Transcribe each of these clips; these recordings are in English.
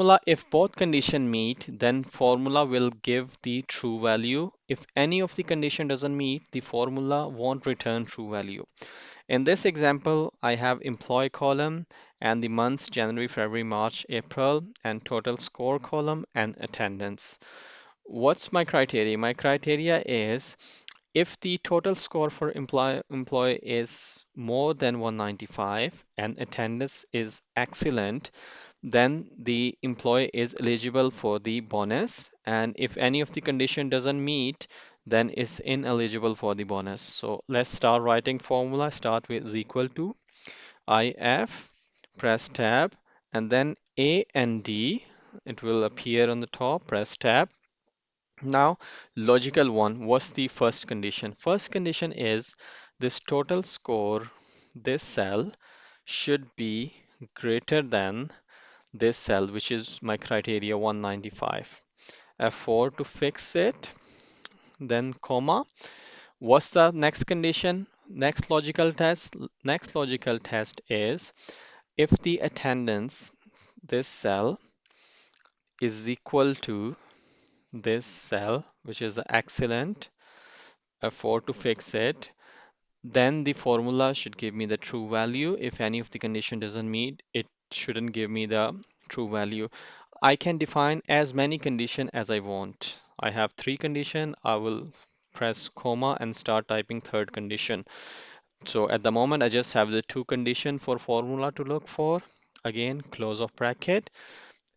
Formula, if both condition meet, then formula will give the true value. If any of the condition doesn't meet, the formula won't return true value. In this example, I have employee column and the months January, February, March, April, and total score column and attendance. What's my criteria? My criteria is if the total score for employee is more than 195 and attendance is excellent, then the employee is eligible for the bonus. And if any of the condition doesn't meet, then is ineligible for the bonus. So let's start writing formula. Start with is equal to IF, press tab, and then A and D. It will appear on the top, press tab. Now, logical one, what's the first condition? First condition is this total score, this cell should be greater than this cell, which is my criteria 195. F4 to fix it, then comma. What's the next condition? Next logical test is if the attendance, this cell, is equal to this cell, which is the excellent, F4 to fix it, then the formula should give me the true value. If any of the condition doesn't meet, it shouldn't give me the true value. I can define as many condition as I want. I have three condition. I will press comma and start typing third condition. So at the moment, I just have the two condition for formula to look for. Again, close of bracket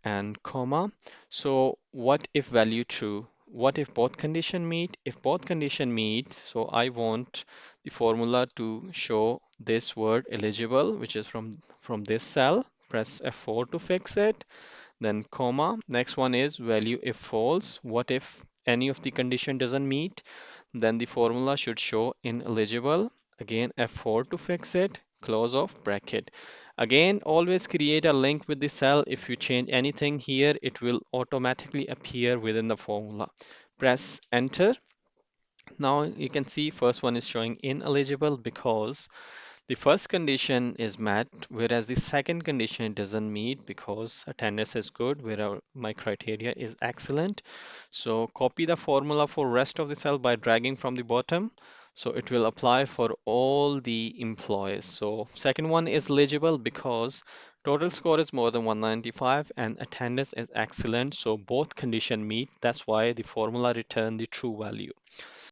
and comma. So what if value true? What if both condition meet? If both condition meet, so I want the formula to show this word eligible, which is from this cell. Press F4 to fix it, then comma. Next one is value if false. What if any of the condition doesn't meet? Then the formula should show ineligible. Again, F4 to fix it, close of bracket. Again, always create a link with the cell. If you change anything here, it will automatically appear within the formula. Press enter. Now you can see first one is showing ineligible because the first condition is met, whereas the second condition doesn't meet because attendance is good, where my criteria is excellent. So copy the formula for rest of the cell by dragging from the bottom. So it will apply for all the employees. So second one is eligible because total score is more than 195 and attendance is excellent. So both condition meet. That's why the formula return the true value.